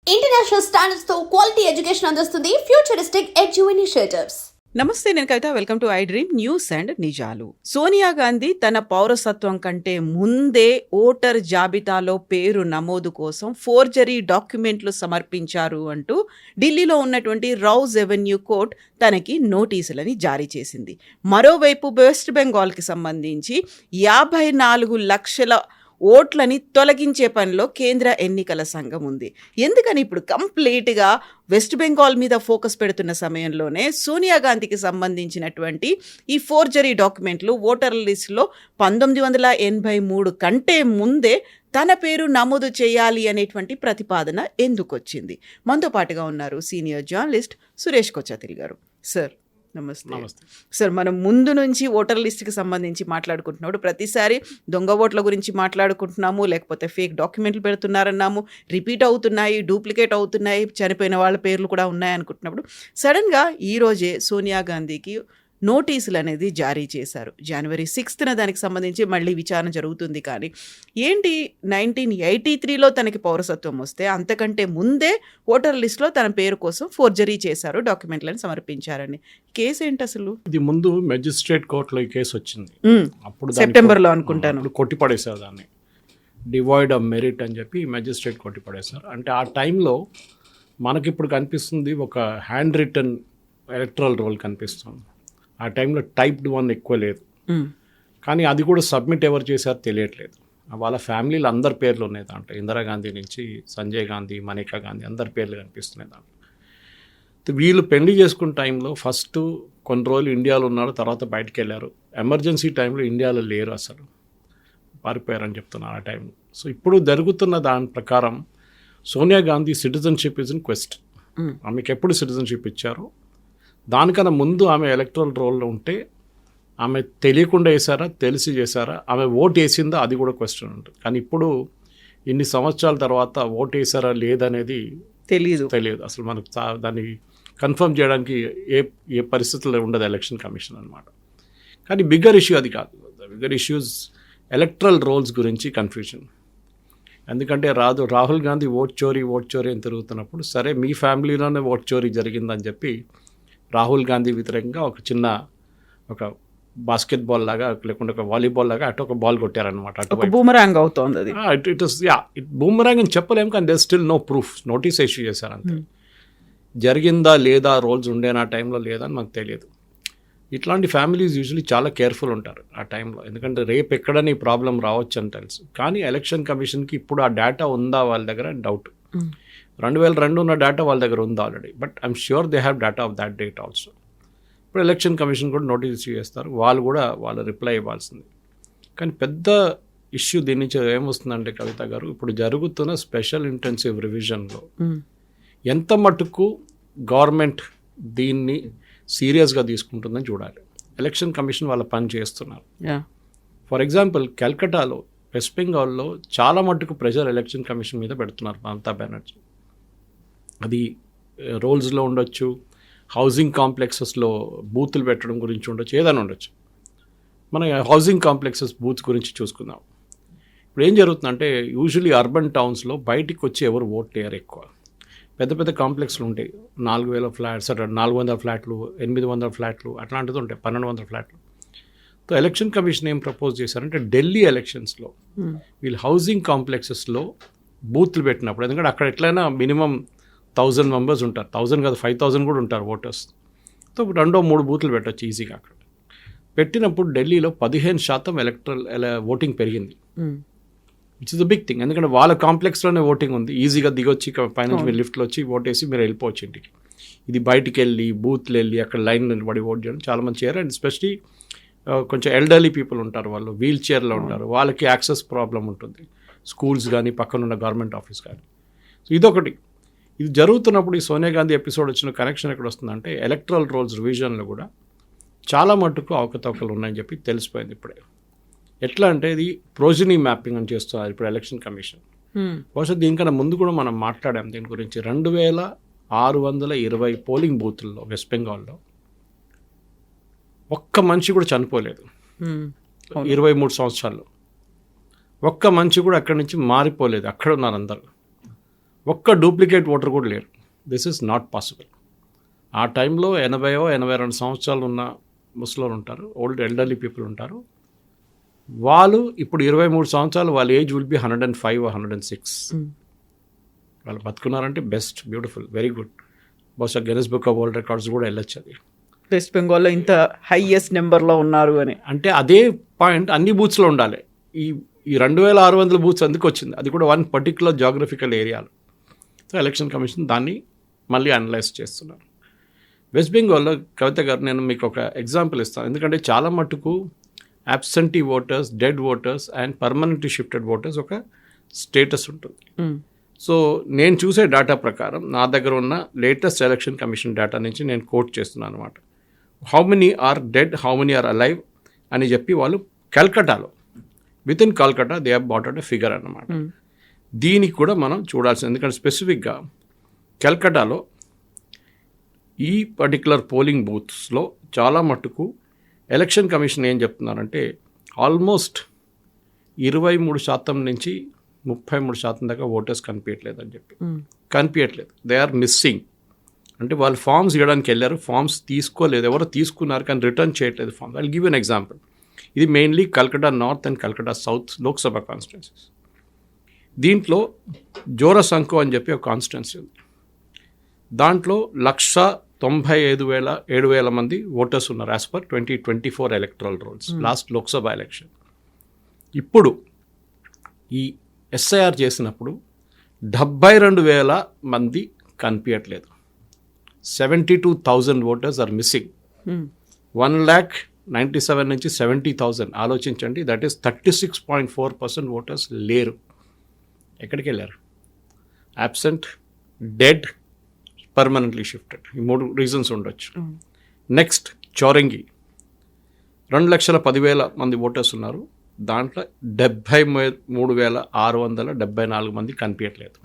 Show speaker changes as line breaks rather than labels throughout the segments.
International standards తో quality education అందిస్తుంది futuristic edu initiatives.
నమస్తే, నేను Kavitha. Welcome to I dream news and నిజాలు. సోనియా గాంధీ తన పౌరసత్వం కంటే ముందే ఓటర్ జాబితాలో పేరు నమోదు కోసం ఫోర్జరీ డాక్యుమెంట్లు సమర్పించారు అంటూ ఢిల్లీలో ఉన్నటువంటి రౌజ్ ఎవెన్యూ కోర్ట్ తనకి నోటీసులని జారీ చేసింది. మరోవైపు వెస్ట్ బెంగాల్కి సంబంధించి 54 లక్షల ఓట్లని తొలగించే పనిలో కేంద్ర ఎన్నికల సంఘం ఉంది. ఎందుకని ఇప్పుడు కంప్లీట్గా వెస్ట్ బెంగాల్ మీద ఫోకస్ పెడుతున్న సమయంలోనే సోనియా గాంధీకి సంబంధించినటువంటి ఈ ఫోర్జరీ డాక్యుమెంట్లు ఓటర్ లిస్టులో 1983 కంటే ముందే తన పేరు నమోదు చేయాలి అనేటువంటి ప్రతిపాదన ఎందుకు వచ్చింది? మనతో పాటుగా ఉన్నారు సీనియర్ జర్నలిస్ట్ సురేష్ కొచ్చాతిల్ గారు. సార్ నమస్తే. సార్, మనం ముందు నుంచి ఓటర్ లిస్ట్కి సంబంధించి మాట్లాడుకుంటున్నాడు, ప్రతిసారి దొంగ ఓట్ల గురించి మాట్లాడుకుంటున్నాము, లేకపోతే ఫేక్ డాక్యుమెంట్లు పెడుతున్నారన్నాము, రిపీట్ అవుతున్నాయి, డూప్లికేట్ అవుతున్నాయి, చనిపోయిన వాళ్ళ పేర్లు కూడా ఉన్నాయి అనుకుంటున్నప్పుడు సడన్గా ఈరోజే సోనియా గాంధీకి నోటీసులు అనేది జారీ చేశారు. జనవరి 6న దానికి సంబంధించి మళ్ళీ విచారణ జరుగుతుంది. కానీ ఏంటి, 1983లో తనకి పౌరసత్వం వస్తే అంతకంటే ముందే ఓటర్ లిస్టులో తన పేరు కోసం ఫోర్జరీ చేశారు, డాక్యుమెంట్లను సమర్పించారని. కేసు ఏంటి అసలు?
ఇది ముందు మెజిస్ట్రేట్ కోర్టులో ఈ కేసు వచ్చింది. అప్పుడు
సెప్టెంబర్లో అనుకుంటాను.
కొట్టిపడేశారు దాన్ని, డివాయిడ్ ఆఫ్ మెరిట్ అని చెప్పి మెజిస్ట్రేట్ కొట్టిపడేశారు. అంటే ఆ టైంలో మనకిప్పుడు కనిపిస్తుంది ఒక హ్యాండ్ రిటర్న్ ఎలక్టరల్ రోల్ కనిపిస్తుంది. ఆ టైంలో టైప్డ్ 1 ఎక్కువ లేదు, కానీ అది కూడా సబ్మిట్ ఎవరు చేశారో తెలియట్లేదు. వాళ్ళ ఫ్యామిలీలు అందరి పేర్లు ఉన్నాయి దాంట్లో. ఇందిరాగాంధీ నుంచి సంజయ్ గాంధీ, మనీకా గాంధీ అందరి పేర్లు కనిపిస్తున్నాయి దాంట్లో. వీళ్ళు పెళ్లి చేసుకున్న టైంలో ఫస్ట్ కొన్ని రోజులు ఇండియాలో ఉన్నారు, తర్వాత బయటకు వెళ్ళారు. ఎమర్జెన్సీ టైంలో ఇండియాలో లేరు, అసలు పారిపోయారని చెప్తున్నారు ఆ టైంలో. సో ఇప్పుడు జరుగుతున్న దాని ప్రకారం Sonia Gandhi citizenship is in quest. ఆమెకు ఎప్పుడు సిటిజన్షిప్ ఇచ్చారో దానికన్నా ముందు ఆమె ఎలక్టరల్ రోల్లో ఉంటే ఆమె తెలియకుండా వేసారా, తెలిసి చేశారా, ఆమె ఓటు వేసిందా, అది కూడా క్వశ్చన్ ఉంటుంది. కానీ ఇప్పుడు ఇన్ని సంవత్సరాల తర్వాత ఓటు వేసారా లేదనేది తెలియదు అసలు. మనకు దాన్ని కన్ఫర్మ్ చేయడానికి ఏ పరిస్థితుల్లో ఉండదు ఎలక్షన్ కమిషన్ అనమాట. కానీ బిగ్గర్ ఇష్యూ అది కాదు. బిగ్గర్ ఇష్యూస్ ఎలక్టరల్ రోల్స్ గురించి కన్ఫ్యూజన్. ఎందుకంటే రాహుల్ గాంధీ ఓట్ చోరీ అని తిరుగుతున్నప్పుడు, సరే మీ ఫ్యామిలీలోనే ఓట్ చోరీ జరిగిందని చెప్పి రాహుల్ గాంధీ వ్యతిరేకంగా ఒక బాస్కెట్బాల్ లాగా లేకుంటే ఒక వాలీబాల్ లాగా అటు ఒక బాల్ కొట్టారనమాట.
అటు బూమరాంగ్ అవుతుంది అది.
ఇట్ బూమరాంగ్ అని చెప్పలేము, కానీ they still no proof. Notice issue చేశారు అంతే. జరిగిందా లేదా, రోల్స్ ఉండేనా టైంలో లేదా అని మాకు తెలియదు. ఇట్లాంటి ఫ్యామిలీస్ యూజువలీ చాలా కేర్ఫుల్ ఉంటారు ఆ టైంలో, ఎందుకంటే రేపు ఎక్కడని ప్రాబ్లం రావచ్చు అని తెలుసు. కానీ ఎలక్షన్ కమిషన్కి ఇప్పుడు ఆ డేటా ఉందా వాళ్ళ దగ్గర డౌట్. 2002 ఉన్న డేటా వాళ్ళ దగ్గర ఉంది already, but I'm sure they have data of that date also. ఇప్పుడు ఎలక్షన్ కమిషన్ కూడా నోటీస్ ఇష్యూ చేస్తారు, వాళ్ళు రిప్లై ఇవ్వాల్సింది. కానీ పెద్ద ఇష్యూ దీని నుంచి ఏమొస్తుందంటే కవిత గారు, ఇప్పుడు జరుగుతున్న స్పెషల్ ఇంటెన్సివ్ రివిజన్లో ఎంత మటుకు గవర్నమెంట్ దీన్ని సీరియస్గా తీసుకుంటుందని చూడాలి. ఎలక్షన్ కమిషన్ వాళ్ళ పని చేస్తున్నారు. ఫర్ ఎగ్జాంపుల్ కల్కటాలో, వెస్ట్ బెంగాల్లో చాలా మటుకు ప్రెషర్ ఎలక్షన్ కమిషన్ మీద పెడుతున్నారు మమతా బెనర్జీ. అది రోల్స్లో ఉండొచ్చు, హౌసింగ్ కాంప్లెక్సెస్లో బూతులు పెట్టడం గురించి ఉండొచ్చు, ఏదైనా ఉండొచ్చు. మన హౌసింగ్ కాంప్లెక్సెస్ బూత్స్ గురించి చూసుకుందాం. ఇప్పుడు ఏం జరుగుతుందంటే, యూజువలీ అర్బన్ టౌన్స్లో బయటికి వచ్చి ఎవరు ఓట్ లేరు ఎక్కువ. పెద్ద పెద్ద కాంప్లెక్స్లు ఉంటాయి, 4000 ఫ్లాట్స్, 400 ఫ్లాట్లు, 800 ఫ్లాట్లు, అట్లాంటిది ఉంటాయి, 1200 ఫ్లాట్లు. సో ఎలక్షన్ కమిషన్ ఏం ప్రపోజ్ చేశారంటే, ఢిల్లీ ఎలక్షన్స్లో వీళ్ళు హౌసింగ్ కాంప్లెక్సెస్లో బూత్లు పెట్టినప్పుడు, ఎందుకంటే అక్కడ ఎట్లయినా మినిమం 1000 మెంబర్స్ ఉంటారు, 1000 కాదు 5000 కూడా ఉంటారు ఓటర్స్. సో 2-3 బూత్లు పెట్టచ్చు ఈజీగా. అక్కడ పెట్టినప్పుడు ఢిల్లీలో 15% ఎలక్టరల్ ఓటింగ్ పెరిగింది. ఇట్స్ ద బిగ్ థింగ్, ఎందుకంటే వాళ్ళ కాంప్లెక్స్లోనే ఓటింగ్ ఉంది, ఈజీగా దిగొచ్చి పైనుంచి మీరు లిఫ్ట్లో వచ్చి ఓటేసి మీరు వెళ్ళిపోవచ్చు ఇంటికి. ఇది బయటికి వెళ్ళి బూత్లు వెళ్ళి అక్కడ లైన్ నిలబడి ఓట్ చేయడం చాలామంది చేయరు. అండ్ ఎస్పెషలీ కొంచెం ఎల్డర్లీ పీపుల్ ఉంటారు, వాళ్ళు వీల్ చైర్లో ఉంటారు, వాళ్ళకి యాక్సెస్ ప్రాబ్లం ఉంటుంది, స్కూల్స్ కానీ పక్కనున్న గవర్నమెంట్ ఆఫీస్ కానీ. సో ఇదొకటి. ఇది జరుగుతున్నప్పుడు ఈ సోనియా గాంధీ ఎపిసోడ్ వచ్చిన కనెక్షన్ ఎక్కడ వస్తుందంటే, ఎలక్టరల్ రోల్స్ రివిజన్లో కూడా చాలా మటుకు అవకతవకలు ఉన్నాయని చెప్పి తెలిసిపోయింది ఇప్పుడే. ఎట్లా అంటే, ఇది ప్రోజనీ మ్యాపింగ్ అని చేస్తున్నారు ఇప్పుడు ఎలక్షన్ కమిషన్. బహుశా దీనికన్నా ముందు కూడా మనం మాట్లాడాం దీని గురించి. 2620 పోలింగ్ బూతుల్లో వెస్ట్ బెంగాల్లో ఒక్క మనిషి కూడా చనిపోలేదు 23 సంవత్సరాల్లో. ఒక్క మనిషి కూడా అక్కడి నుంచి మారిపోలేదు, అక్కడ ఉన్నారు అందరు. ఒక్క డూప్లికేట్ ఓటర్ కూడా లేరు. This is not possible. ఆ టైంలో 82 సంవత్సరాలు ఉన్న ముసలోళ్ళు ఉంటారు, ఎల్డర్లీ పీపుల్ ఉంటారు. వాళ్ళు ఇప్పుడు 23 సంవత్సరాలు, వాళ్ళ ఏజ్ విల్ బి 105 or 106. వాళ్ళు బతుకున్నారంటే బెస్ట్, బ్యూటిఫుల్, వెరీ గుడ్. బహుశా Guinness book of world records కూడా వెళ్ళొచ్చు అది.
వెస్ట్ బెంగాల్లో ఇంత హైయెస్ట్ నెంబర్లో ఉన్నారు అని.
అంటే అదే పాయింట్ అన్ని బూత్స్లో ఉండాలి. ఈ 2600 బూత్స్ ఎందుకు వచ్చింది? అది కూడా వన్ పర్టికులర్ జాగ్రఫికల్ ఏరియాలో. సో ఎలక్షన్ కమిషన్ దాన్ని మళ్ళీ అనలైజ్ చేస్తున్నారు. వెస్ట్ బెంగాల్లో కవిత గారు, నేను మీకు ఒక ఎగ్జాంపుల్ ఇస్తాను. ఎందుకంటే చాలా మట్టుకు absentee voters, dead voters and permanently shifted voters ఒక స్టేటస్ ఉంటుంది. సో నేను చూసే డేటా ప్రకారం, నా దగ్గర ఉన్న లేటెస్ట్ ఎలక్షన్ కమిషన్ డేటా నుంచి నేను కోట్ చేస్తున్నాను అనమాట. How many are dead, how many are alive అని చెప్పి వాళ్ళు కల్కటాలో, within Calcutta they have brought out a figure అన్నమాట. దీనికి కూడా మనం చూడాల్సింది. ఎందుకంటే స్పెసిఫిక్గా కల్కటాలో ఈ పర్టికులర్ పోలింగ్ బూత్స్లో చాలా మట్టుకు ఎలక్షన్ కమిషన్ ఏం చెప్తున్నారంటే ఆల్మోస్ట్ 23% నుంచి 33% దాకా ఓటర్స్ కనిపించట్లేదు అని చెప్పి. కనిపించట్లేదు, దే ఆర్ మిస్సింగ్. అంటే వాళ్ళు ఫామ్స్ ఇవ్వడానికి వెళ్ళారు, ఫామ్స్ తీసుకోలేదు, ఎవరో తీసుకున్నారు కానీ రిటర్న్ చేయట్లేదు forms. I give an example. ఇది mainly Calcutta north and Calcutta south Lok Sabha constituencies. దీంట్లో జోరసంకో అని చెప్పి ఒక కాన్స్టిట్యున్సీ ఉంది. దాంట్లో 1,95,700 మంది ఓటర్స్ ఉన్నారు as per 2024 electoral rolls, last Lok Sabha election. ఇప్పుడు ఈ ఎస్ఐఆర్ చేసినప్పుడు 72,000 మంది కనిపించట్లేదు. 72,000 ఓటర్స్ ఆర్ మిస్సింగ్. 1,97,000 నుంచి 70,000 ఆలోచించండి. దట్ ఈస్ 36.4% ఓటర్స్ లేరు. ఎక్కడికి వెళ్ళారు? Absent, dead, permanently shifted. ఈ 3 రీజన్స్ ఉండొచ్చు. నెక్స్ట్ చౌరంగి, 2,10,000 మంది ఓటర్స్ ఉన్నారు. దాంట్లో 73,674 మంది కనిపించట్లేదు.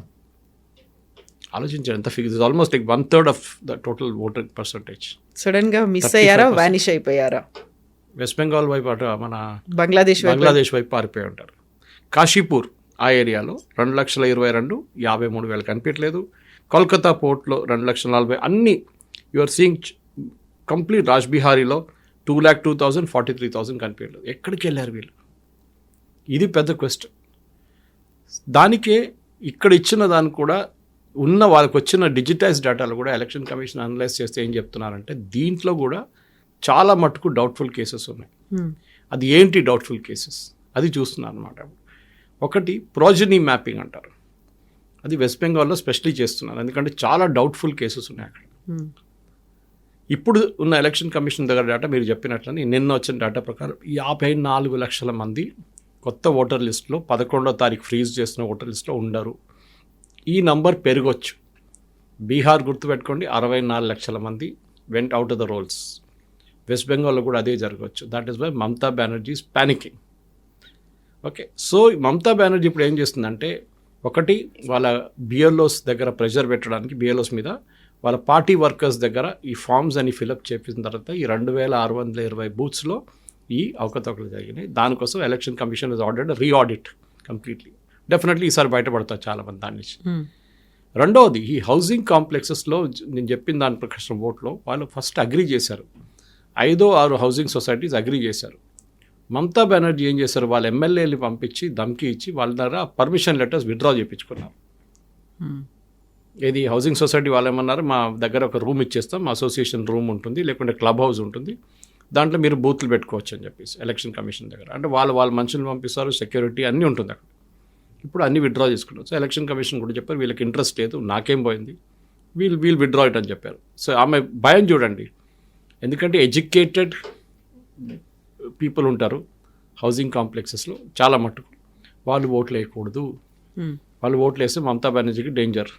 ఆలోచించారు ఎంత figure. Is almost like 1/3 of the total voter percentage.
సడన్గా మిస్ అయ్యారా, వానిష్ అయిపోయారా?
వెస్ట్ బెంగాల్ వైపు అటు మన
బంగ్లాదేశ్
వైపు పారిపోయి ఉంటారు. కాశీపూర్ ఆ ఏరియాలో 2,22,53,000 కనిపించట్లేదు. కోల్కతా పోర్ట్లో 2,40,000. అన్ని యు ఆర్ సీయింగ్ కంప్లీట్. రాజ్బిహారీలో 2,02,000, 43,000 కనిపించలేదు. ఎక్కడికి వెళ్ళారు వీళ్ళు? ఇది పెద్ద క్వశ్చన్. దానికే ఇక్కడ ఇచ్చిన దాన్ని కూడా ఉన్న వాళ్ళకి వచ్చిన డిజిటైజ్ డేటాలు కూడా ఎలక్షన్ కమిషన్ అనలైజ్ చేస్తే ఏం చెప్తున్నారంటే దీంట్లో కూడా చాలా మట్టుకు డౌట్ఫుల్ కేసెస్ ఉన్నాయి. అది ఏంటి డౌట్ఫుల్ కేసెస్? అది చూస్తున్నాను అనమాట. ఒకటి ప్రోజనీ మ్యాపింగ్ అంటారు. అది వెస్ట్ బెంగాల్లో స్పెషలీ చేస్తున్నారు. ఎందుకంటే చాలా డౌట్ఫుల్ కేసెస్ ఉన్నాయి అక్కడ. ఇప్పుడు ఉన్న ఎలక్షన్ కమిషన్ దగ్గర డేటా మీరు చెప్పినట్లని నిన్న వచ్చిన డేటా ప్రకారం 54 లక్షల మంది కొత్త ఓటర్ లిస్టులో 11వ తారీఖు ఫ్రీజ్ చేసిన ఓటర్ లిస్టులో ఉండరు. ఈ నంబర్ పెరగొచ్చు. బీహార్ గుర్తుపెట్టుకోండి, 64 లక్షల మంది went out of the rolls. West బెంగాల్లో కూడా అదే జరగవచ్చు. That is why Mamata Banerjee is panicking. Okay, so Mamata Banerjee ఇప్పుడు ఏం చేస్తుందంటే, ఒకటి వాళ్ళ బిఎల్ఓస్ దగ్గర ప్రెషర్ పెట్టడానికి, బిఎల్ఓస్ మీద వాళ్ళ పార్టీ వర్కర్స్ దగ్గర ఈ ఫామ్స్ అని ఫిలప్ చేసిన తర్వాత ఈ 2,620 బూత్స్లో ఈ అవకతవకలు జరిగినాయి. దానికోసం election commission is ordered reaudit completely. Definitely ఈసారి బయటపడతారు చాలామంది దాని నుంచి. రెండవది, ఈ హౌసింగ్ కాంప్లెక్సెస్లో నేను చెప్పిన దాని ప్రకారం ఓట్లో వాళ్ళు ఫస్ట్ అగ్రీ చేశారు. 5-6 హౌసింగ్ సొసైటీస్ అగ్రీ చేశారు. మమతా బెనర్జీ ఏం చేశారు, వాళ్ళ ఎమ్మెల్యేని పంపించి ధమ్కి ఇచ్చి వాళ్ళ దగ్గర పర్మిషన్ లెటర్స్ విత్డ్రా చేయించుకున్నారు. ఇది హౌసింగ్ సొసైటీ వాళ్ళు ఏమన్నారు, మా దగ్గర ఒక రూమ్ ఇచ్చేస్తాం, అసోసియేషన్ రూమ్ ఉంటుంది, లేకుంటే క్లబ్ హౌస్ ఉంటుంది, దాంట్లో మీరు బూత్లు పెట్టుకోవచ్చు అని చెప్పేసి ఎలక్షన్ కమిషన్ దగ్గర. అంటే వాళ్ళ మనుషులు పంపిస్తారు, సెక్యూరిటీ అన్నీ ఉంటుంది అక్కడ. ఇప్పుడు అన్నీ విత్డ్రా చేసుకున్నారు. సో ఎలక్షన్ కమిషన్ కూడా చెప్పారు వీళ్ళకి ఇంట్రెస్ట్ లేదు, నాకేం పోయింది, వీళ్ళు విత్డ్రా ఇట్ అని చెప్పారు. సో ఆమె భయం చూడండి. ఎందుకంటే ఎడ్యుకేటెడ్ పీపుల్ ఉంటారు హౌసింగ్ కాంప్లెక్సెస్లో చాలా మట్టుకు. వాళ్ళు ఓట్లు వేయకూడదు. వాళ్ళు ఓట్లు వేస్తే మమతా బెనర్జీకి డేంజర్.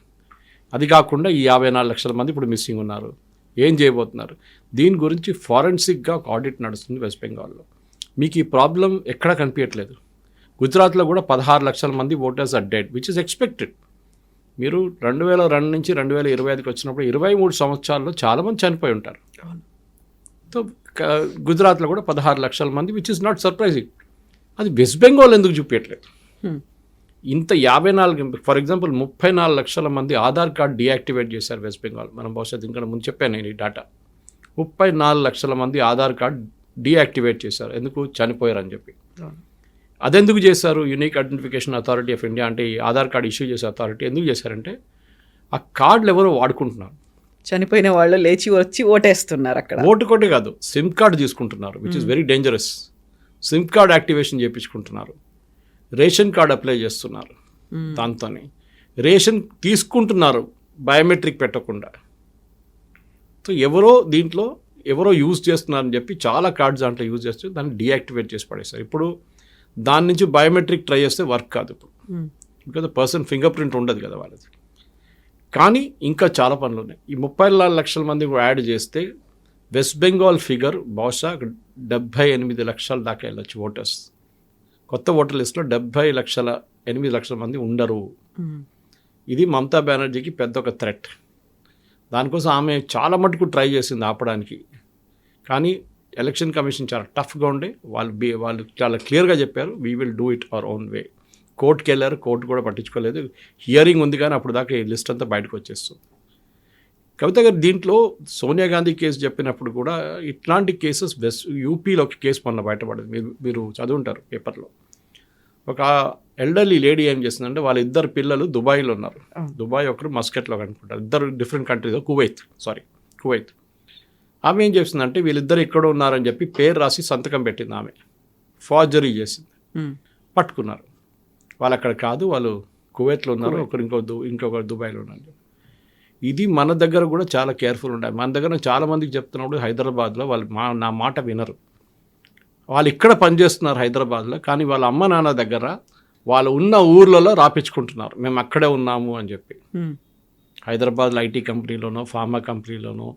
అది కాకుండా ఈ 54 లక్షల మంది ఇప్పుడు మిస్సింగ్ ఉన్నారు. ఏం చేయబోతున్నారు? దీని గురించి ఫారెన్సిక్గా ఒక ఆడిట్ నడుస్తుంది వెస్ట్ బెంగాల్లో. మీకు ఈ ప్రాబ్లం ఎక్కడా కనిపించట్లేదు. గుజరాత్లో కూడా 16 లక్షల మంది voters are dead, which is expected. మీరు 2002 నుంచి 2025కి వచ్చినప్పుడు 23 సంవత్సరాల్లో చాలామంది చనిపోయి ఉంటారు. సో గుజరాత్లో కూడా 16 లక్షల మంది, విచ్ ఇస్ నాట్ సర్ప్రైజింగ్. అది వెస్ట్ బెంగాల్ ఎందుకు చూపించట్లేదు? ఇంత 54 ఫర్ ఎగ్జాంపుల్ 34 లక్షల మంది ఆధార్ కార్డ్ డీయాక్టివేట్ చేశారు వెస్ట్ బెంగాల్. మనం బహుశా దీనికన్నా ముందు చెప్పాను నేను ఈ డేటా. 34 లక్షల మంది ఆధార్ కార్డ్ డీయాక్టివేట్ చేశారు. ఎందుకు? చనిపోయారని చెప్పి. అదెందుకు చేశారు? Unique identification authority of India అంటే ఈ ఆధార్ కార్డ్ ఇష్యూ చేసే అథారిటీ ఎందుకు చేశారంటే ఆ కార్డులు ఎవరో వాడుకుంటున్నారు.
చనిపోయిన వాళ్ళు లేచి వచ్చి ఓటేస్తున్నారు అక్కడ.
ఓటు కొట్టే కాదు, సిమ్ కార్డు తీసుకుంటున్నారు, which is very dangerous. SIM card activation చేయించుకుంటున్నారు, రేషన్ కార్డ్ అప్లై చేస్తున్నారు, దాంతోనే రేషన్ తీసుకుంటున్నారు బయోమెట్రిక్ పెట్టకుండా. సో ఎవరో యూజ్ చేస్తున్నారని చెప్పి చాలా కార్డ్స్ దాంట్లో యూజ్ చేస్తే దాన్ని డీయాక్టివేట్ చేసి పడేస్తారు. ఇప్పుడు దాని నుంచి బయోమెట్రిక్ ట్రై చేస్తే వర్క్ కాదు ఇప్పుడు, బికాజ్ పర్సన్ ఫింగర్ ప్రింట్ ఉండదు కదా వాళ్ళది. కానీ ఇంకా చాలా పనులు ఉన్నాయి. ఈ 34 లక్షల మంది కూడా యాడ్ చేస్తే వెస్ట్ బెంగాల్ ఫిగర్ బహుశా 78 లక్షల దాకా వెళ్ళొచ్చు ఓటర్స్. కొత్త ఓటర్ లిస్టులో 8 లక్షల మంది ఉండరు. ఇది మమతా బెనర్జీకి పెద్ద ఒక థ్రెట్. దానికోసం ఆమె చాలా మటుకు ట్రై చేసింది ఆపడానికి. కానీ ఎలక్షన్ కమిషన్ చాలా టఫ్గా ఉండే, వాళ్ళు చాలా క్లియర్గా చెప్పారు, we will do it our own way. కోర్టుకి వెళ్ళారు, కోర్టు కూడా పట్టించుకోలేదు. హియరింగ్ ఉంది కానీ అప్పుడు దాకా ఈ లిస్ట్ అంతా బయటకు వచ్చేస్తుంది. కవిత గారు దీంట్లో సోనియా గాంధీ కేసు చెప్పినప్పుడు కూడా ఇట్లాంటి కేసెస్ యూపీలో ఒక కేసు మొన్న బయటపడింది. మీరు చదువుంటారు పేపర్లో. ఒక ఎల్డర్లీ లేడీ ఏం చేసిందంటే వాళ్ళ 2 పిల్లలు దుబాయ్లో ఉన్నారు. దుబాయ్ ఒకరు మస్కట్లో అనుకుంటారు, 2 డిఫరెంట్ కంట్రీస్. కువైత్. ఆమె ఏం చేసిందంటే వీళ్ళిద్దరు ఇక్కడ ఉన్నారని చెప్పి పేరు రాసి సంతకం పెట్టింది. ఆమె ఫార్జరీ చేసింది, పట్టుకున్నారు. వాళ్ళు అక్కడ కాదు, వాళ్ళు కువైట్లో ఉన్నారు, ఇంకొకరు దుబాయ్లో ఉన్నారు. ఇది మన దగ్గర కూడా చాలా కేర్ఫుల్ ఉండాలి. మన దగ్గర చాలా మందికి చెప్తున్నప్పుడు హైదరాబాద్లో వాళ్ళు నా మాట వినరు. వాళ్ళు ఇక్కడ పనిచేస్తున్నారు హైదరాబాద్లో, కానీ వాళ్ళ అమ్మ నాన్న దగ్గర వాళ్ళు ఉన్న ఊర్లలో రాపించుకుంటున్నారు, మేము అక్కడే ఉన్నాము అని చెప్పి. హైదరాబాద్లో ఐటీ కంపెనీలోనో ఫార్మా కంపెనీలోనో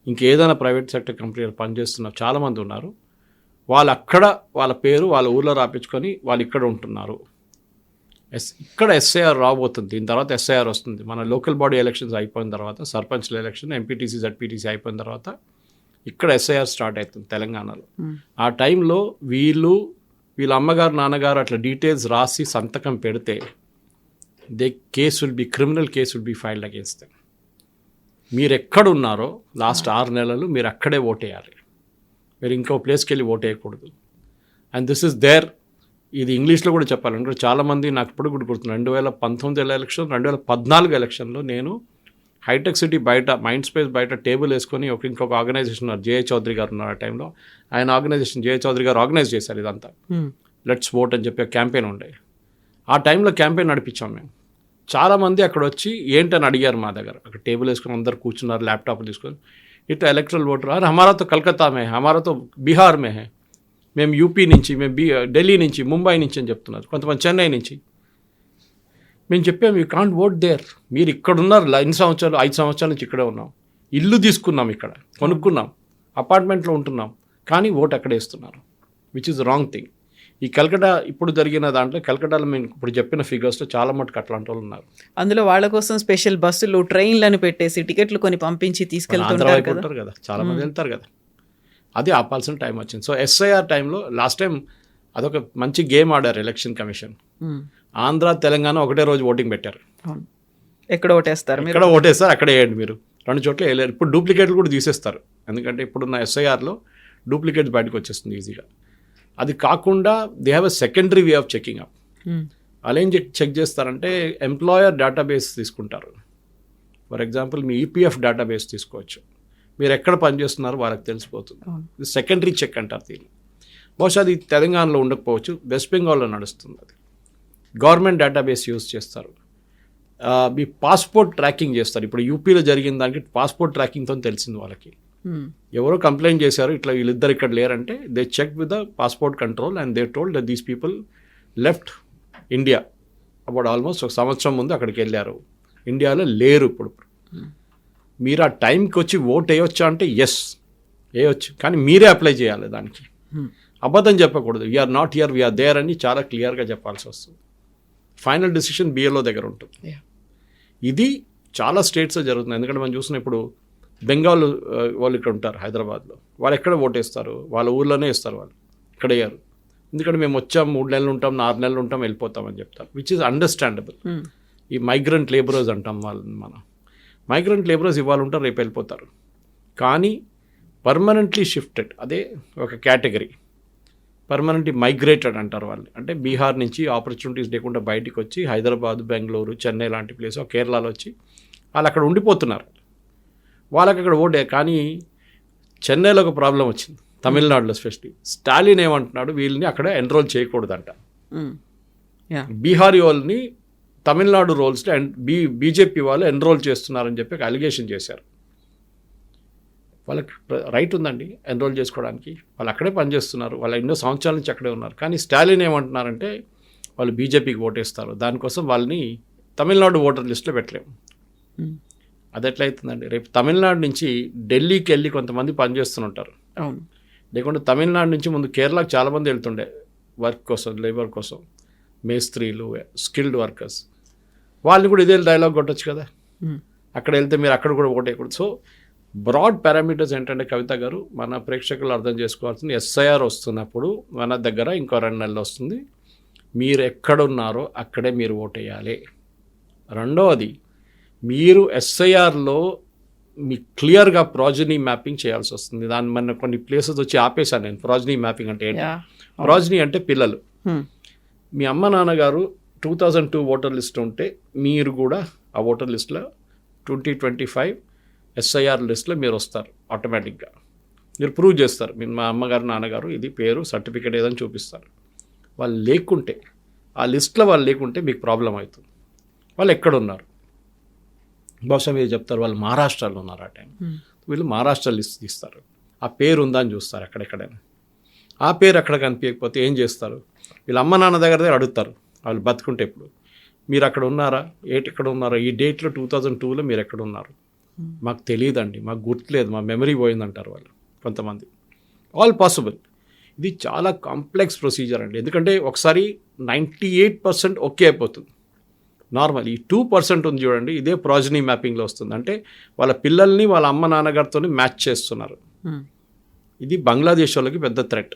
ఇంకేదైనా ప్రైవేట్ సెక్టర్ కంపెనీలో పనిచేస్తున్నారు చాలామంది ఉన్నారు. వాళ్ళు అక్కడ వాళ్ళ పేరు వాళ్ళ ఊర్లో రాపించుకొని వాళ్ళు ఇక్కడ ఉంటున్నారు. ఇక్కడ ఎస్ఐఆర్ రాబోతుంది. దీని తర్వాత ఎస్ఐఆర్ వస్తుంది. మన లోకల్ బాడీ ఎలక్షన్స్ అయిపోయిన తర్వాత, సర్పంచ్ల ఎలక్షన్, ఎంపీటీసీ జడ్పీటీసీ అయిపోయిన తర్వాత ఇక్కడ ఎస్ఐఆర్ స్టార్ట్ అవుతుంది తెలంగాణలో. ఆ టైంలో వీళ్ళ అమ్మగారు నాన్నగారు అట్లా డీటెయిల్స్ రాసి సంతకం పెడితే criminal case will be filed against them. మీరు ఎక్కడున్నారో లాస్ట్ 6 నెలలు మీరు అక్కడే ఓటేయాలి. మీరు ఇంకో ప్లేస్కి వెళ్ళి ఓటేయకూడదు. And this is there. ఇది ఇంగ్లీష్లో కూడా చెప్పాలంటే చాలామంది నాకు ఇప్పుడు కూడా గుర్తుంది. 2019 ఎలక్షన్, 2014 ఎలక్షన్లో నేను హైటెక్ సిటీ బయట మైండ్ స్పేస్ బయట టేబుల్ వేసుకొని ఇంకొక ఆర్గనైజేషన్ ఉన్నారు, జేఏ చౌదరి గారు ఉన్నారు. ఆ టైంలో ఆయన ఆర్గనైజేషన్ జేఏ చౌదరి గారు ఆర్గనైజ్ చేశారు ఇదంతా. లెట్స్ ఓట్ అని చెప్పి క్యాంపెయిన్ ఉండే. ఆ టైంలో క్యాంపెయిన్ నడిపించాం మేము. చాలామంది అక్కడ వచ్చి ఏంటని అడిగారు మా దగ్గర. అక్కడ టేబుల్ వేసుకొని అందరు కూర్చున్నారు, ల్యాప్టాప్లు తీసుకొని. ఇట్లా ఎలక్ట్రల్ ఓటర్ హమారాతో కలకత్తా మే, హమారాతో బీహార్ మే హే, మేము యూపీ నుంచి, మేము ఢిల్లీ నుంచి, ముంబై నుంచి అని చెప్తున్నారు, కొంతమంది చెన్నై నుంచి. మేము చెప్పాము యూ కాంట్ ఓట్ దేర్. మీరు ఇక్కడ ఉన్నారు 5 సంవత్సరాల నుంచి ఇక్కడే ఉన్నాం, ఇల్లు తీసుకున్నాం, ఇక్కడ కొనుక్కున్నాం, అపార్ట్మెంట్లో ఉంటున్నాం, కానీ ఓటు అక్కడే ఇస్తున్నారు, విచ్ ఇస్ రాంగ్ థింగ్. ఈ కల్కటా ఇప్పుడు జరిగిన దాంట్లో కల్కటాలో మేము ఇప్పుడు చెప్పిన ఫిగర్స్లో చాలా మటుకు అట్లాంటి వాళ్ళు ఉన్నారు.
అందులో వాళ్ళ కోసం స్పెషల్ బస్సులు, ట్రైన్లను పెట్టేసి టికెట్లు కొని పంపించి తీసుకెళ్తుంటారు
కదా, చాలా మంది వెళ్తారు కదా. అది ఆపాల్సిన టైం వచ్చింది. సో ఎస్ఐఆర్ టైంలో లాస్ట్ టైం అదొక మంచి గేమ్ ఆడారు ఎలక్షన్ కమిషన్. ఆంధ్ర తెలంగాణ ఒకటే రోజు ఓటింగ్ పెట్టారు.
ఎక్కడ ఓటేస్తారు,
ఎక్కడ ఓటేస్తారు అక్కడే వేయండి. మీరు 2 చోట్ల వేయలేరు. ఇప్పుడు డూప్లికేట్లు కూడా తీసేస్తారు, ఎందుకంటే ఇప్పుడున్న ఎస్ఐఆర్లో డూప్లికేట్స్ బయటకు వచ్చేస్తుంది ఈజీగా. అది కాకుండా they have a secondary way of checking up. వాళ్ళు ఏం చెక్ చేస్తారంటే ఎంప్లాయర్ డేటాబేస్ తీసుకుంటారు. For example me EPF database తీసుకోవచ్చు. మీరు ఎక్కడ పనిచేస్తున్నారో వాళ్ళకి తెలిసిపోతుంది. ఇది సెకండరీ చెక్ అంటారు దీన్ని. బహుశా అది తెలంగాణలో ఉండకపోవచ్చు, వెస్ట్ బెంగాల్లో నడుస్తుంది. అది గవర్నమెంట్ డేటాబేస్ యూజ్ చేస్తారు. మీ పాస్పోర్ట్ ట్రాకింగ్ చేస్తారు. ఇప్పుడు యూపీలో జరిగిన దానికి పాస్పోర్ట్ ట్రాకింగ్తో తెలిసింది వాళ్ళకి. ఎవరో కంప్లైంట్ చేశారు ఇట్లా వీళ్ళిద్దరు ఇక్కడ లేరంటే they check with the passport control and they told that these people left India about almost 1 సంవత్సరం ముందు అక్కడికి వెళ్ళారు, ఇండియాలో లేరు ఇప్పుడు. మీరు ఆ టైంకి వచ్చి ఓట్ వేయొచ్చా అంటే ఎస్ వేయొచ్చు, కానీ మీరే అప్లై చేయాలి దానికి. అబద్ధం చెప్పకూడదు, we are not here we are there అని చాలా క్లియర్గా చెప్పాల్సి వస్తుంది. ఫైనల్ డిసిషన్ బిఎల్ఓ దగ్గర ఉంటుంది. ఇది చాలా స్టేట్స్లో జరుగుతుంది. ఎందుకంటే మనం చూసిన ఇప్పుడు బెంగాల్ వాళ్ళు ఇక్కడ ఉంటారు హైదరాబాద్లో, వాళ్ళు ఎక్కడ ఓటేస్తారు, వాళ్ళ ఊర్లోనే ఇస్తారు, వాళ్ళు ఇక్కడ వేయరు. ఎందుకంటే మేము వచ్చాం 3 నెలలు ఉంటాం 4 నెలలు ఉంటాం వెళ్ళిపోతామని చెప్తారు, విచ్ ఈజ్ అండర్స్టాండబుల్. ఈ మైగ్రెంట్ లేబరర్స్ అంటాం వాళ్ళని మనం. మైగ్రెంట్ లేబరర్స్ ఇవాళ ఉంటారు రేపు వెళ్ళిపోతారు, కానీ పర్మనెంట్లీ షిఫ్టెడ్ అదే ఒక కేటగిరీ. పర్మనెంట్లీ మైగ్రేటెడ్ అంటారు వాళ్ళు, అంటే బీహార్ నుంచి ఆపర్చునిటీస్ లేకుండా బయటికి వచ్చి హైదరాబాద్, బెంగళూరు, చెన్నై లాంటి ప్లేస్, కేరళలో వచ్చి వాళ్ళు అక్కడ ఉండిపోతున్నారు. వాళ్ళకి అక్కడ ఓటే. కానీ చెన్నైలో ఒక ప్రాబ్లం వచ్చింది, తమిళనాడులో స్పెషల్లీ. స్టాలిన్ ఏమంటున్నాడు, వీళ్ళని అక్కడ ఎన్రోల్ చేయకూడదంట. బీహారీ వాళ్ళని తమిళనాడు రోల్స్లో బీజేపీ వాళ్ళు ఎన్రోల్ చేస్తున్నారని చెప్పి ఒక అలిగేషన్ చేశారు. వాళ్ళకి రైట్ ఉందండి ఎన్రోల్ చేసుకోవడానికి, వాళ్ళు అక్కడే పనిచేస్తున్నారు, వాళ్ళు ఎన్నో సంవత్సరాల నుంచి అక్కడే ఉన్నారు. కానీ స్టాలిన్ ఏమంటున్నారంటే వాళ్ళు బీజేపీకి ఓటేస్తారు, దానికోసం వాళ్ళని తమిళనాడు ఓటర్ లిస్టులో పెట్టలేము. అది ఎట్లయితుందండి? రేపు తమిళనాడు నుంచి ఢిల్లీకి వెళ్ళి కొంతమంది పనిచేస్తుంటారు,
అవును.
లేకుంటే తమిళనాడు నుంచి ముందు కేరళకు చాలామంది వెళ్తుండే వర్క్ కోసం, లేబర్ కోసం, మేస్త్రీలు, స్కిల్డ్ వర్కర్స్. వాళ్ళని కూడా ఇదే డైలాగ్ కొట్టచ్చు కదా, అక్కడ వెళ్తే మీరు అక్కడ కూడా ఓటేయకూడదు. సో బ్రాడ్ పారామీటర్స్ ఏంటంటే కవిత గారు, మన ప్రేక్షకులు అర్థం చేసుకోవాల్సింది, ఎస్ఐఆర్ వస్తున్నప్పుడు మన దగ్గర ఇంకో 2 నెలలు వస్తుంది, మీరు ఎక్కడున్నారో అక్కడే మీరు ఓటేయాలి. రెండవది, మీరు ఎస్ఐఆర్లో మీ క్లియర్గా ప్రాజనీ మ్యాపింగ్ చేయాల్సి వస్తుంది. దాని మన కొన్ని ప్లేసెస్ వచ్చి ఆపేశాను నేను. ప్రాజనీ మ్యాపింగ్ అంటే ఏంటి? ప్రాజనీ అంటే పిల్లలు. మీ అమ్మ నాన్నగారు 2002 ఓటర్ లిస్ట్ ఉంటే మీరు కూడా ఆ ఓటర్ లిస్ట్లో 2025 ఎస్ఐఆర్ లిస్ట్లో మీరు వస్తారు ఆటోమేటిక్గా. మీరు ప్రూవ్ చేస్తారు, మీరు మా అమ్మగారు నాన్నగారు ఇది పేరు సర్టిఫికేట్ ఏదని చూపిస్తారు. వాళ్ళు లేకుంటే, ఆ లిస్ట్లో వాళ్ళు లేకుంటే మీకు ప్రాబ్లం అవుతుంది. వాళ్ళు ఎక్కడున్నారు? బహుశా మీరు చెప్తారు వాళ్ళు మహారాష్ట్రలో ఉన్నారు ఆ టైం. వీళ్ళు మహారాష్ట్ర లిస్ట్ తీస్తారు, ఆ పేరు ఉందా అని చూస్తారు ఎక్కడెక్కడైనా. ఆ పేరు అక్కడ కనిపించకపోతే ఏం చేస్తారు? వీళ్ళ అమ్మ నాన్న దగ్గర అడుగుతారు, వాళ్ళు బతుకుంటే ఇప్పుడు మీరు అక్కడ ఉన్నారా, ఎక్కడ ఉన్నారా, ఈ డేట్లో 2002లో మీరు ఎక్కడ ఉన్నారు? మాకు తెలియదండి, మాకు గుర్తులేదు, మా మెమరీ పోయిందంటారు వాళ్ళు కొంతమంది. All possible. ఇది చాలా కాంప్లెక్స్ ప్రొసీజర్ అండి, ఎందుకంటే ఒకసారి 98% ఓకే అయిపోతుంది నార్మల్. ఈ 2% ఉంది చూడండి, ఇదే ప్రాజనీ మ్యాపింగ్లో వస్తుంది. అంటే వాళ్ళ పిల్లల్ని వాళ్ళ అమ్మ నాన్నగారితో మ్యాచ్ చేస్తున్నారు. ఇది బంగ్లాదేశ్ వాళ్ళకి పెద్ద థ్రెట్.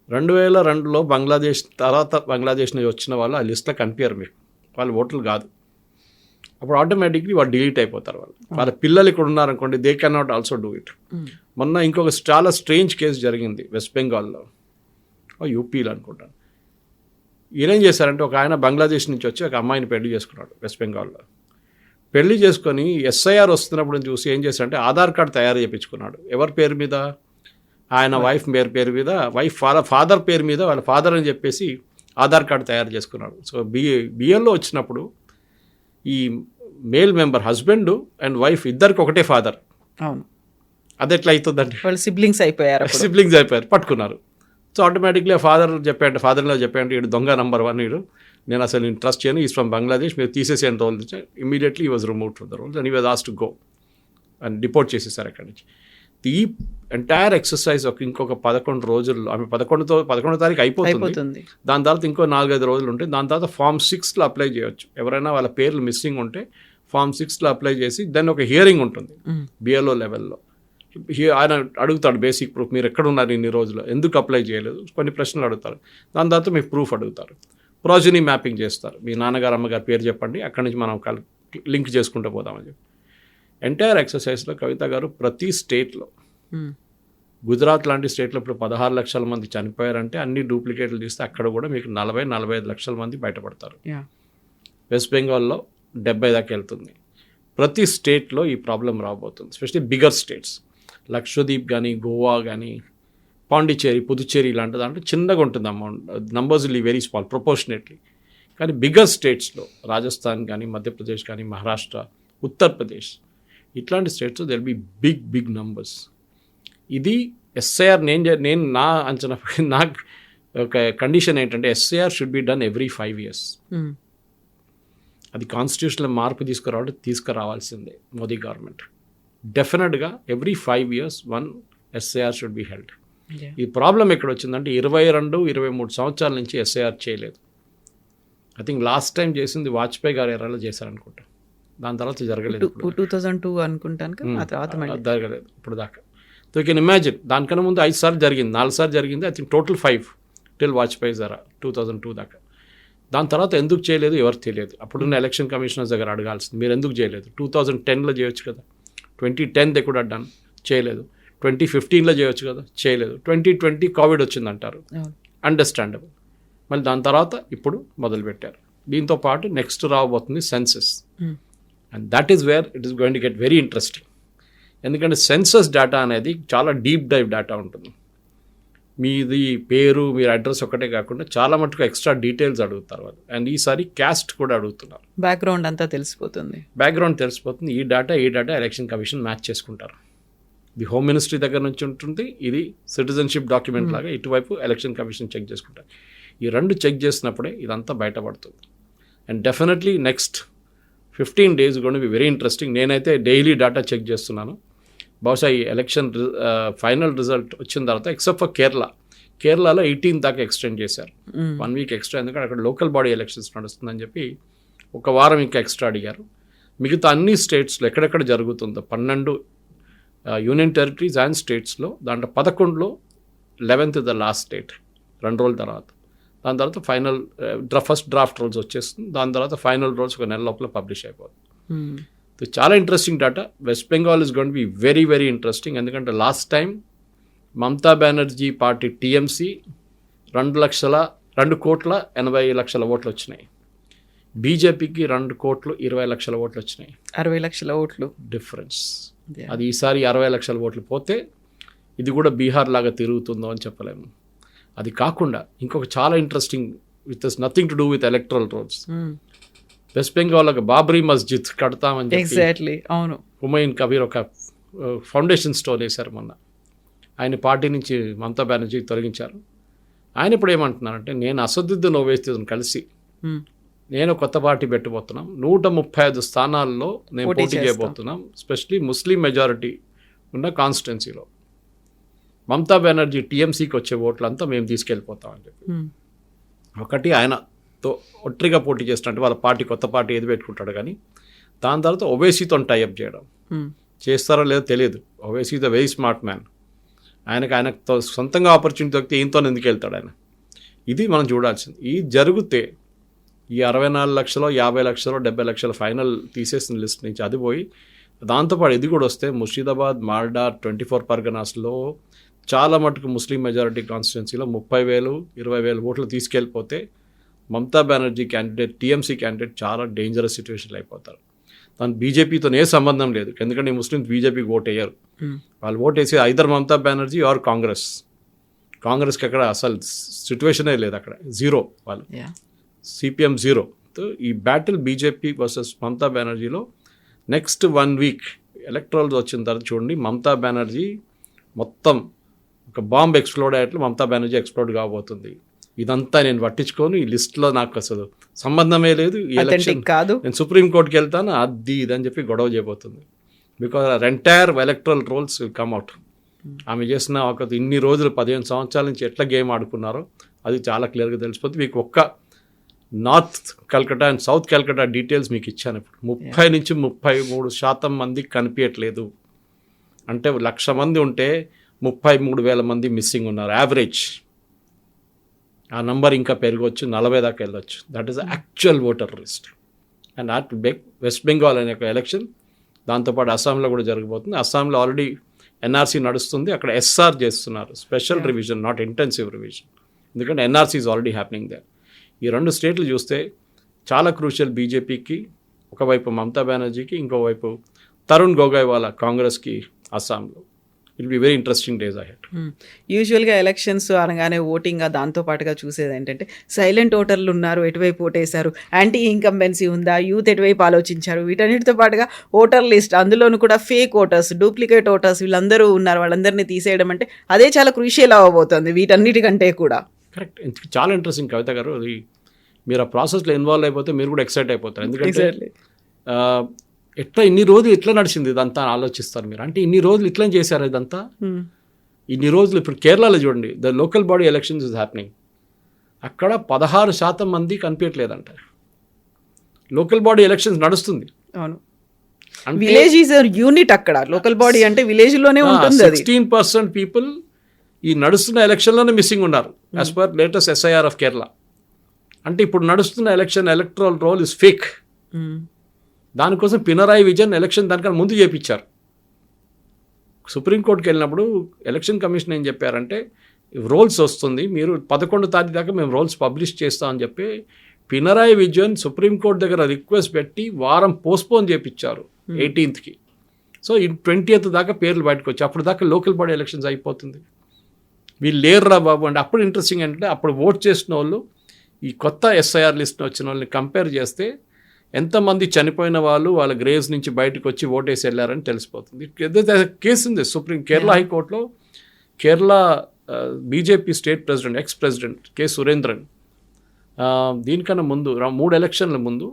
2002లో బంగ్లాదేశ్ తర్వాత బంగ్లాదేశ్ నుంచి వచ్చిన వాళ్ళు ఆ లిస్ట్లో కనిపించారు మీకు, వాళ్ళు ఓట్లు కాదు. అప్పుడు ఆటోమేటిక్లీ వాళ్ళు డిలీట్ అయిపోతారు. వాళ్ళ పిల్లలు ఇక్కడ ఉన్నారనుకోండి, they can not also do it. మొన్న ఇంకొక చాలా స్ట్రేంజ్ కేసు జరిగింది వెస్ట్ బెంగాల్లో, యూపీలో అనుకుంటాను. ఈయనేం చేశారంటే, ఒక ఆయన బంగ్లాదేశ్ నుంచి వచ్చి ఒక అమ్మాయిని పెళ్లి చేసుకున్నాడు వెస్ట్ బెంగాల్లో. పెళ్లి చేసుకొని ఎస్ఐఆర్ వస్తున్నప్పుడు చూసి ఏం చేశారంటే ఆధార్ కార్డు తయారు చేయించుకున్నాడు. ఎవరి పేరు మీద? ఆయన వైఫ్ పేరు మీద, వైఫ్ ఫాదర్ పేరు మీద, వాళ్ళ ఫాదర్ అని చెప్పేసి ఆధార్ కార్డు తయారు చేసుకున్నాడు. సో బిఎల్లో వచ్చినప్పుడు ఈ male member husband and wife ఇద్దరికి ఒకటే ఫాదర్.
అవును.
అది ఎట్లా అవుతుందండి?
వాళ్ళు సిబ్లింగ్స్ అయిపోయారు,
పట్టుకున్నారు. సో ఆటోమేటిక్లీ ఫాదర్లో చెప్పాడు ఇటు దొంగ నంబర్ 1, ఇడు నేను అసలు నేను ట్రస్ట్ చేయను, ఈజ్ ఫ్రమ్ బంగ్లాదేశ్, మీరు తీసేసేంత రోల్ నుంచి. Immediately he was removed from the rolls and he was asked to go and deport చేసేసారు అక్కడి నుంచి. ఈ ఎంటైర్ ఎక్సర్సైజ్ ఇంకొక 11 రోజుల్లో, ఆమె 11వ తారీఖు అయిపోతుంది. దాని తర్వాత ఇంకో 4-5 రోజులు ఉంటాయి. దాని తర్వాత Form 6లో అప్లై చేయొచ్చు. ఎవరైనా వాళ్ళ పేర్లు మిస్సింగ్ ఉంటే Form 6లో అప్లై చేసి దాన్ని ఒక హియరింగ్ ఉంటుంది బిఎల్ఓ లెవెల్లో. ఆయన అడుగుతాడు బేసిక్ ప్రూఫ్, మీరు ఎక్కడున్నారు ఇన్ని రోజులు, ఎందుకు అప్లై చేయలేదు, కొన్ని ప్రశ్నలు అడుగుతారు. దాని తర్వాత మీకు ప్రూఫ్ అడుగుతారు. ప్రాజనీ మ్యాపింగ్ చేస్తారు, మీ నాన్నగారు అమ్మగారు పేరు చెప్పండి, అక్కడి నుంచి మనం లింక్ చేసుకుంటూ పోదామని చెప్పి. ఎంటైర్ ఎక్సర్సైజ్లో కవిత గారు ప్రతి స్టేట్లో, గుజరాత్ లాంటి స్టేట్లో ఇప్పుడు 16 లక్షల మంది చనిపోయారంటే అన్ని డూప్లికేట్లు తీస్తే అక్కడ కూడా మీకు 40-45 లక్షల మంది బయటపడతారు. వెస్ట్ బెంగాల్లో 70 దాకా వెళ్తుంది. ప్రతి స్టేట్లో ఈ ప్రాబ్లం రాబోతుంది, ఎస్పెషల్లీ బిగ్గర్ స్టేట్స్. లక్షద్వీప్ కానీ, గోవా కానీ, పాండిచేరి, పుదుచ్చేరి ఇలాంటి దాంట్లో చిన్నగా ఉంటుంది అమౌంట్, నంబర్స్ వెరీ స్మాల్ ప్రొపోర్షనేట్లీ. కానీ బిగ్గర్ స్టేట్స్లో రాజస్థాన్ కానీ, మధ్యప్రదేశ్ కానీ, మహారాష్ట్ర, ఉత్తరప్రదేశ్ ఇట్లాంటి states there be big numbers. ఇది ఎస్ఐఆర్ నేను నా అంచనా, నాకు ఒక కండిషన్ ఏంటంటే SIR should be done every 5 years. అది కాన్స్టిట్యూషనల్ మార్పు తీసుకురావాల్సిందే మోదీ గవర్నమెంట్. డెఫినెట్గా every 5 years 1 SIR should be held. ఈ ప్రాబ్లం ఎక్కడ వచ్చిందంటే 22-23 సంవత్సరాల నుంచి ఎస్ఐఆర్ చేయలేదు. ఐ థింక్ లాస్ట్ టైం చేసింది వాజ్పేయి గారు ఎరాలో చేశారనుకుంటా, దాని తర్వాత జరగలేదు.
2002 అనుకుంటాను,
జరగలేదు ఇప్పుడు దాకా. సో యూ కెన్ ఇమాజిన్, దానికన్నా ముందు 5 సార్లు జరిగింది, 4 సార్లు జరిగింది. I think total 5. Till Vajpayee జరా 2002 దాకా. దాని తర్వాత ఎందుకు చేయలేదు ఎవరు తెలియదు. అప్పుడున్న ఎలక్షన్ కమిషనర్స్ దగ్గర అడగాల్సింది, మీరు ఎందుకు చేయలేదు? 2010లో చేయొచ్చు కదా, 2010 దే కూడా డన్, చేయలేదు. 2015లో చేయొచ్చు కదా, చేయలేదు. 2020 కోవిడ్ వచ్చిందంటారు, అండర్స్టాండబుల్. మళ్ళీ దాని తర్వాత ఇప్పుడు మొదలుపెట్టారు. దీంతో పాటు నెక్స్ట్ రాబోతుంది census, and that is where it is going to get very interesting. ఎందుకంటే సెన్సస్ డేటా అనేది చాలా డీప్ డైవ్ డేటా ఉంటుంది. మీది పేరు, మీరు అడ్రస్ ఒకటే కాకుండా చాలా మటుకు ఎక్స్ట్రా డీటెయిల్స్ అడుగుతారు వాళ్ళు. అండ్ ఈసారి క్యాస్ట్ కూడా అడుగుతున్నారు.
బ్యాక్గ్రౌండ్ అంతా తెలిసిపోతుంది.
ఈ డేటా ఎలక్షన్ కమిషన్ మ్యాచ్ చేసుకుంటారు. ఇది హోమ్ మినిస్ట్రీ దగ్గర నుంచి ఉంటుంది, ఇది సిటిజన్షిప్ డాక్యుమెంట్ లాగా ఇటువైపు ఎలక్షన్ కమిషన్ చెక్ చేసుకుంటారు. ఈ రెండు చెక్ చేసినప్పుడే ఇదంతా బయటపడుతుంది. And definitely next 15 days going to be very interesting. నేనైతే డైలీ డేటా చెక్ చేస్తున్నాను. బహుశా ఈ ఎలక్షన్ ఫైనల్ రిజల్ట్ వచ్చిన తర్వాత ఎక్సెప్ట్ ఫర్ కేరళలో 18 దాకా ఎక్స్టెండ్ చేశారు, 1 week ఎక్స్ట్రా. ఎందుకంటే అక్కడ లోకల్ బాడీ ఎలక్షన్స్ నడుస్తుందని చెప్పి 1 వారం ఇంకా ఎక్స్ట్రా అడిగారు. మిగతా అన్ని స్టేట్స్లో ఎక్కడెక్కడ జరుగుతుందో 12 యూనియన్ టెరిటరీస్ అండ్ స్టేట్స్లో, దాంట్లో 11లో 11th ద లాస్ట్ డేట్, 2 రోజుల తర్వాత. దాని తర్వాత ఫైనల్ ఫస్ట్ డ్రాఫ్ట్ రోల్స్ వచ్చేస్తుంది. దాని తర్వాత ఫైనల్ రోల్స్ 1 నెల లోపల పబ్లిష్ అయిపోతుంది. చాలా interesting data. West Bengal is going to be very very interesting. ఎందుకంటే last time Mamata Banerjee party TMC 2,80,00,000 ఓట్లు వచ్చినాయి. బీజేపీకి 2,20,00,000 ఓట్లు వచ్చినాయి.
60 లక్షల ఓట్లు
డిఫరెన్స్. అది ఈసారి 60 లక్షల ఓట్లు పోతే ఇది కూడా బీహార్ లాగా తిరుగుతుందో అని చెప్పలేము. అది కాకుండా ఇంకొక చాలా interesting, with nothing to do with electoral roles. West Bengal ఒక బాబ్రీ మస్జిద్ కడతామని
ఎగ్జాక్ట్లీ, అవును,
హుమాయూన్ కబీర్ ఒక ఫౌండేషన్ స్టోన్ వేశారు మొన్న. ఆయన పార్టీ నుంచి మమతా బెనర్జీ తొలగించారు. ఆయన ఇప్పుడు ఏమంటున్నారంటే, నేను అసదుద్దీన్ ఓవైసీతో కలిసి నేను కొత్త పార్టీ పెట్టబోతున్నాం, 135 స్థానాల్లో నేను పోటీ చేయబోతున్నాం, స్పెషలీ ముస్లిం మెజారిటీ ఉన్న కాన్స్టిట్యున్సీలో. మమతా బెనర్జీ టీఎంసీకి వచ్చే ఓట్లంతా మేము తీసుకెళ్ళిపోతామని చెప్పి ఒకటి ఆయనతో ఒట్టిగా పోటీ చేస్తున్నట్టు వాళ్ళ పార్టీ కొత్త పార్టీ ఏది పెట్టుకుంటాడు. కానీ దాని తర్వాత ఓవైసీతో టైఅప్ చేయడం చేస్తారో లేదో తెలియదు. Owaisi the very smart man. ఆయనతో సొంతంగా ఆపర్చునిటీ దొరికితే ఈయనతో ఎందుకు వెళ్తాడు ఆయన? ఇది మనం చూడాల్సింది. ఇది జరిగితే ఈ 64 లక్షలు, 50 లక్షలు, 70 లక్షల ఫైనల్ తీసేసిన లిస్ట్ నుంచి అది పోయి, దాంతోపాటు ఇది కూడా వస్తే ముర్షిదాబాద్, మాల్డా, 24 పర్గనాస్లో చాలా మటుకు ముస్లిం మెజారిటీ కాన్స్టిట్యున్సీలో 30,000, 20,000 ఓట్లు తీసుకెళ్ళిపోతే Mamata Banerjee candidate, TMC candidate చాలా డేంజరస్ సిచ్యువేషన్లో అయిపోతారు. దాని బీజేపీతో ఏ సంబంధం లేదు. ఎందుకంటే ఈ ముస్లిమ్స్ బీజేపీకి ఓట్ వేయరు. వాళ్ళు ఓట్ వేసి ఐదర్ మమతా బెనర్జీ ఆర్ కాంగ్రెస్కి అక్కడ అసలు సిచ్యువేషనే లేదు, అక్కడ జీరో. వాళ్ళు సిపిఎం జీరో. ఈ బ్యాటిల్ బీజేపీ వర్సెస్ మమతా బెనర్జీలో నెక్స్ట్ 1 week ఎలక్ట్రల్స్ వచ్చిన తర్వాత చూడండి, మమతా బెనర్జీ మొత్తం ఒక బాంబ్ ఎక్స్ప్లోడ్ అయ్యేట్లు మమతా బెనర్జీ ఎక్స్ప్లోడ్ కాబోతుంది. ఇదంతా నేను పట్టించుకోను, ఈ లిస్ట్లో నాకు అసలు సంబంధమే లేదు, ఈ ఎలక్షన్
కాదు,
నేను సుప్రీంకోర్టుకి వెళ్తాను, అది ఇదని చెప్పి గొడవ చేయబోతుంది. Because entire electoral roles will come out. ఆమె చేసిన ఒక ఇన్ని రోజులు 15 సంవత్సరాల నుంచి ఎట్లా గేమ్ ఆడుకున్నారో అది చాలా క్లియర్గా తెలిసిపోతుంది. మీకు ఒక్క north Calcutta and south Calcutta details మీకు ఇచ్చాను. ఇప్పుడు 30 నుంచి 33% మంది కనిపించట్లేదు. అంటే 1,00,000 మంది ఉంటే 33,000 మంది మిస్సింగ్ ఉన్నారు యావరేజ్. ఆ నంబర్ ఇంకా పెరగవచ్చు, 40 దాకా వెళ్ళొచ్చు. That is actual voter list. And at west Bengal అనే ఒక ఎలక్షన్, దాంతోపాటు అస్సాంలో కూడా జరగబోతుంది. అస్సాంలో ఆల్రెడీ ఎన్ఆర్సీ నడుస్తుంది, అక్కడ ఎస్ఆర్ చేస్తున్నారు, special revision, not intensive revision. ఎందుకంటే NRC is already happening there. ఈ 2 స్టేట్లు చూస్తే చాలా క్రూషియల్ బీజేపీకి, ఒకవైపు మమతా బెనర్జీకి, ఇంకోవైపు తరుణ్ గొగోయ్ వాళ్ళ కాంగ్రెస్కి అస్సాంలో. It be very interesting days ahead.
యూజువల్గా ఎలక్షన్స్ అనగానే ఓటింగ్ దాంతో పాటుగా చూసేది ఏంటంటే సైలెంట్ ఓటర్లు ఉన్నారు, ఎటువైపు ఓటేశారు, యాంటీ ఇన్కంబెన్సీ ఉందా, యూత్ ఎటువైపు ఆలోచించారు, వీటన్నిటితో పాటుగా ఓటర్ లిస్ట్, అందులోనూ కూడా ఫేక్ ఓటర్స్, డూప్లికేట్ ఓటర్స్ వీళ్ళందరూ ఉన్నారు, వాళ్ళందరినీ తీసేయడం అంటే అదే చాలా క్రూషియల్ అవ్వబోతుంది వీటన్నిటికంటే కూడా.
కరెక్ట్. చాలా ఇంట్రెస్టింగ్ కవిత గారు. అది మీరు ఆ ప్రాసెస్లో ఇన్వాల్వ్ అయిపోతే మీరు కూడా ఎక్సైట్ అయిపోతారు. ఎందుకంటే ఎట్లా ఇన్ని రోజులు ఎట్లా నడిచింది ఇదంతా ఆలోచిస్తారు మీరు. అంటే ఇన్ని రోజులు ఇట్లా చేశారు ఇదంతా, ఇన్ని రోజులు. ఇప్పుడు కేరళలో చూడండి, the local body elections is happening. అక్కడ 16% మంది కనిపించట్లేదంట. లోకల్ బాడీ ఎలక్షన్స్ నడుస్తుంది.
అవును, విలేజ్ ఈజ్ యూనిట్. అక్కడ లోకల్ బాడీ అంటే విలేజ్ లోనే ఉంటుంది.
16% పీపుల్ ఈ నడుస్తున్న ఎలక్షన్లోనే మిస్సింగ్ ఉన్నారు. As per latest SIR of Kerala. అంటే ఇప్పుడు నడుస్తున్న ఎలక్ట్రల్ రోల్ ఇస్ ఫేక్. దానికోసం పినరాయి విజయన్ ఎలక్షన్ దానికన్నా ముందు చేపించారు. సుప్రీంకోర్టుకి వెళ్ళినప్పుడు ఎలక్షన్ కమిషన్ ఏం చెప్పారంటే రోల్స్ వస్తుంది, మీరు 11వ తారీఖు దాకా మేము రోల్స్ పబ్లిష్ చేస్తామని చెప్పి పినరాయి విజయన్ సుప్రీంకోర్టు దగ్గర రిక్వెస్ట్ పెట్టి వారం పోస్ట్పోన్ చేయించారు 18th. సో 20th దాకా పేర్లు బయటకు వచ్చి అప్పుడు దాకా లోకల్ బాడీ ఎలక్షన్స్ అయిపోతుంది. వీళ్ళు లేరురా బాబు అంటే అప్పుడు ఇంట్రెస్టింగ్ అంటే అప్పుడు ఓట్ చేసిన వాళ్ళు ఈ కొత్త SIR లిస్ట్ వచ్చిన వాళ్ళని కంపేర్ చేస్తే ఎంతమంది చనిపోయిన వాళ్ళు వాళ్ళ గ్రేవ్స్ నుంచి బయటకు వచ్చి ఓటేసి వెళ్ళారని తెలిసిపోతుంది. కేసు ఉంది కేరళ హైకోర్టులో. Kerala BJP state president ex president K. Surendran దీనికన్నా ముందు 3 ఎలక్షన్ల ముందు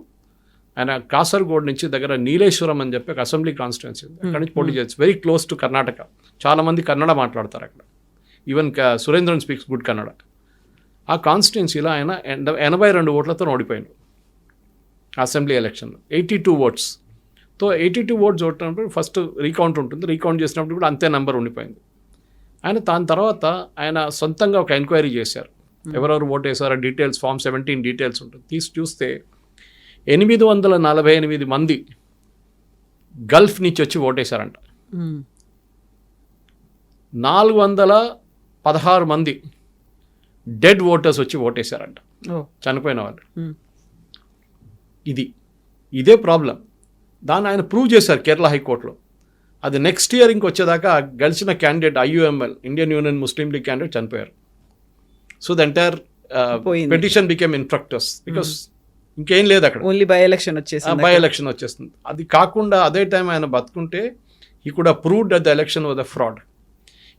ఆయన కాసర్గోడ్ నుంచి దగ్గర నీలేశ్వరం అని చెప్పి ఒక అసెంబ్లీ కాన్స్టిట్యున్సీ అక్కడి నుంచి పోటీ చేయొచ్చు. Very close to Karnataka. చాలామంది కన్నడ మాట్లాడతారు అక్కడ. Even Surendran speaks good Kannada. ఆ కాన్స్టిట్యున్సీలో ఆయన 82 ఓట్లతో ఓడిపోయాడు అసెంబ్లీ ఎలక్షన్లో. 82 ఓట్స్తో 82 ఓట్స్ ఓటినప్పుడు ఫస్ట్ రీకౌంట్ ఉంటుంది. రీకౌంట్ చేసినప్పుడు కూడా అంతే నెంబర్ ఉండిపోయింది. ఆయన దాని తర్వాత ఆయన సొంతంగా ఒక ఎంక్వైరీ చేశారు. ఎవరెవరు ఓట్ వేసారో డీటెయిల్స్ Form 17 డీటెయిల్స్ ఉంటుంది. తీసి చూస్తే 848 మంది గల్ఫ్ నుంచి వచ్చి ఓటేశారంట. 416 మంది డెడ్ ఓటర్స్ వచ్చి ఓటేశారంట, చనిపోయిన వాళ్ళు. ఇదే ప్రాబ్లం. దాన్ని ఆయన ప్రూవ్ చేశారు కేరళ హైకోర్టులో. అది నెక్స్ట్ ఇయర్ ఇంకొచ్చేదాకా గెలిచిన candidate IUML Indian Union Muslim League candidate చనిపోయారు. So the entire petition became infructuous because ఇంకేం లేదు అక్కడ.
ఓన్లీ బై ఎలక్షన్
వచ్చేస్తుంది. అది కాకుండా అదే టైం ఆయన బతుకుంటే ఈ కూడా proved that the election was a fraud.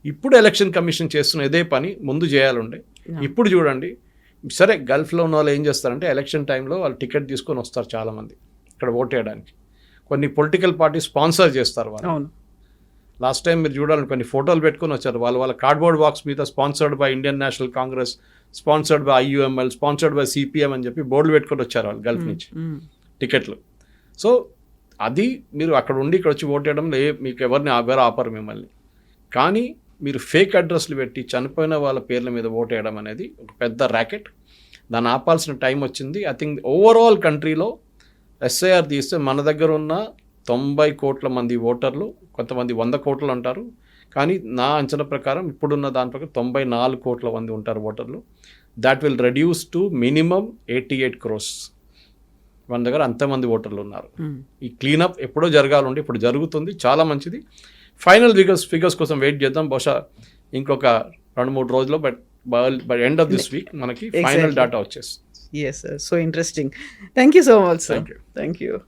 ఇప్పుడు ఎలక్షన్ కమిషన్ చేస్తున్న ఇదే పని ముందు చేయాలండే. ఇప్పుడు చూడండి, సరే గల్ఫ్లో ఉన్న వాళ్ళు ఏం చేస్తారంటే ఎలక్షన్ టైంలో వాళ్ళు టికెట్ తీసుకొని వస్తారు చాలామంది ఇక్కడ ఓట్ వేయడానికి. కొన్ని పొలిటికల్ పార్టీ స్పాన్సర్ చేస్తారు వాళ్ళు. లాస్ట్ టైం మీరు చూడాలని కొన్ని ఫోటోలు పెట్టుకొని వచ్చారు. వాళ్ళ కార్డ్బోర్డ్ బాక్స్ మీద sponsored by Indian national Congress, sponsored by IUML, sponsored by CPM అని చెప్పి బోర్డులు పెట్టుకొని వచ్చారు వాళ్ళు గల్ఫ్ నుంచి టికెట్లు. సో అది మీరు అక్కడ ఉండి ఇక్కడ వచ్చి ఓట్ వేయడం మీకు ఎవరిని ఆపరు మిమ్మల్ని. కానీ మీరు ఫేక్ అడ్రస్లు పెట్టి చనిపోయిన వాళ్ళ పేర్ల మీద ఓట్ వేయడం అనేది ఒక పెద్ద ర్యాకెట్. దాన్ని ఆపాల్సిన టైం వచ్చింది. ఐ థింక్ ఓవరాల్ కంట్రీలో SIR తీస్తే మన దగ్గర ఉన్న 90 కోట్ల మంది ఓటర్లు, కొంతమంది 100 కోట్లు అంటారు, కానీ నా అంచనా ప్రకారం ఇప్పుడున్న దాని ప్రకారం 94 కోట్ల మంది ఉంటారు ఓటర్లు. That will reduce to minimum 88 crores. మన దగ్గర అంతమంది ఓటర్లు ఉన్నారు. ఈ క్లీనప్ ఎప్పుడో జరగాలండి, ఇప్పుడు జరుగుతుంది. చాలా మంచిది. ఫైనల్ ఫిగర్స్ కోసం వెయిట్ చేద్దాం. బహుశా ఇంకొక 2-3 రోజుల్లో by end of this week మనకి ఫైనల్ డేటా వచ్చేస్తుంది.
Yes, sir. So interesting. Thank you so much, sir.
Thank you.
Thank you.